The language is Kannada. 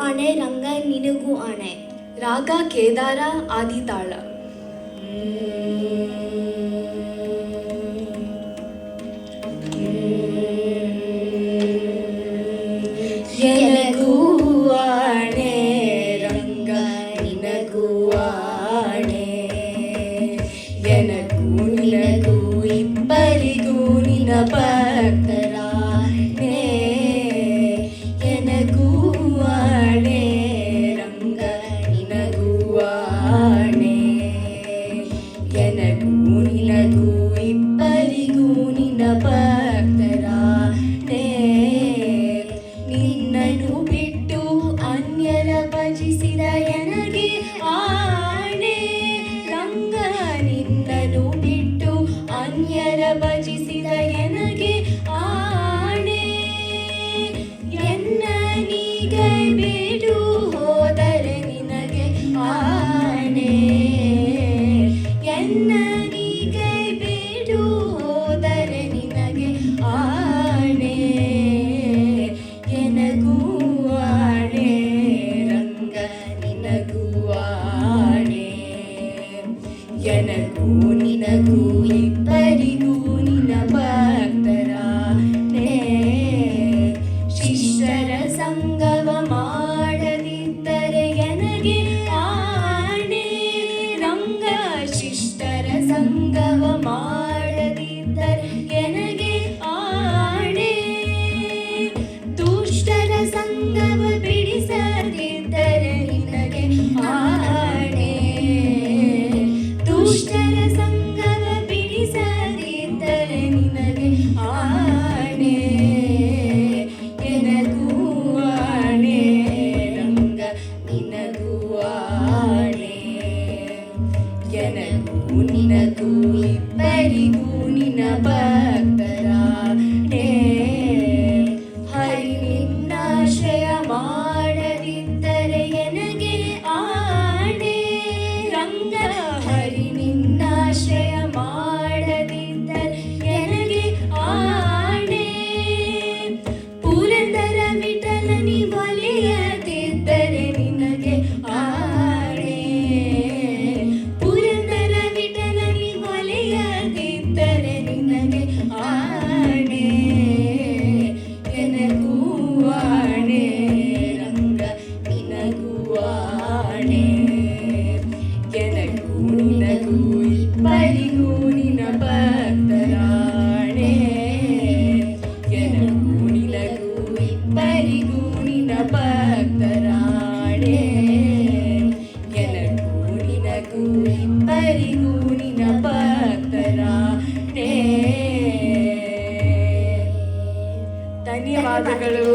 ಆಣೆ ರಂಗ ನಿನಗೂ ಆಣೆ. ರಾಗ ಕೇದಾರ ಆದಿತಾಳ. ಎನಗೂ ಆಣೆ ರಂಗ ನಿನಗೂ ಆಣೆ. ಎನಗೂ ನಿನಗೂ ಇಬ್ಬರಿಗೂ ನಿನ ಭಕ್ತರಾಣೆ. ಎನಗೂ ಆಣೆ ರಂಗ ನಿನಗೂ ಆಣೆ. ಎನಗೂ ನಿನಗೂ ಇಬ್ಬರಿಗೂ ನಿನ ಭಕ್ತರಾಣೆ. ನಿನ್ನನ್ನು ಬಿಟ್ಟು ಅನ್ಯರ ಭಜಿಸಿದ ಎನಗೆ ಆಣೆ ರಂಗ. ನಿನ್ನನ್ನು ಬಿಟ್ಟು ಅನ್ಯರ ಭಜಿಸಿದ ಎನಗೆ ಆಣೆ. ಎನ್ನ ನೀಗೆ ಬಿಡು ಹೋದರೆ ನಿನಗೆ ಆಣೆ. ಎನ್ನ ನೀಗೆ ಬಿಡು ಹೋದರೆ ನಿನಗೆ ಆಣೆ. ಎನಗೂ ಆಣೆ ರಂಗ ನಿನಗೂ ಆಣೆ. ಎನಗೂ ನಿನಗೂ ಇಬ್ಬರಿಗೂ ನಿನ ಭಕ್ತರಾಣೆ. ಶಿಷ್ಟರ ಸಂಗವ ಮಾಡದಿದ್ದರೆ ಎನಗೆ ಆಣೆ ರಂಗ. ಶಿಷ್ಟರ ಸಂಗವ ಮಾಡದಿದ್ದರೆ ಎನಗೆ ಆಣೆ. ದುಷ್ಟರ ಸಂಗವ ಬಿಡಿಸದಿದ್ದರೆ ನಿನಗೆ ಆಣೆ. ದುಷ್ಟರ ಸಂಗವ ಬಿಡಿಸದಿದ್ದರೆ ನಿನಗೆ ಆಣೆ. ಎನಗೂ ಆಣೆ ರಂಗ ನಿನಗೂ ಆಣೆ. ಎನಗೂ ನಿನಗೂ ಇಬ್ಬರಿಗೂ ನಿನ ಭಕ್ತರಾಣೆ. ಹರಿ ನಿನ್ನಾಶ್ರಯ ಮಾಡದಿದ್ದರೆ ಎನಗೆ ಆಣೆ ರಂಗ. ಹರಿ ನಿನ್ನಾಶ್ರಯ ಮಾಡದಿದ್ದರೆ ಎನಗೆ ಆಣೆ. ಪುರಂದರ ವಿಠಲನಿ ಒಲಿಯದಿದ್ದರೆ ನಿನಗೆ ಆಣೆ. ಪುರಂದರ ವಿಠಲನಿ ಒಲಿಯದಿದ್ದರೆ ನಿನಗೆ ಆಣೆ. ಎನಗೂ ಆಣೆ ರಂಗ ನಿನಗೂ ಆಣೆ. ಎನಗೂ ನಿನಗೂ ಇಬ್ಬರಿಗೂ ನಿನ ಭಕ್ತರಾಣೆ. ಎನಗೂ ನಿನಗೂ ಇಬ್ಬರಿಗೂ ನಿನ ಭಕ್ತರಾಣೆ. ಎನಗೂ ನಿನಗೂ ಇಬ್ಬರಿಗೂ ನಿನ ಭಕ್ತರಾಣೆ. ಧನ್ಯವಾದಗಳು.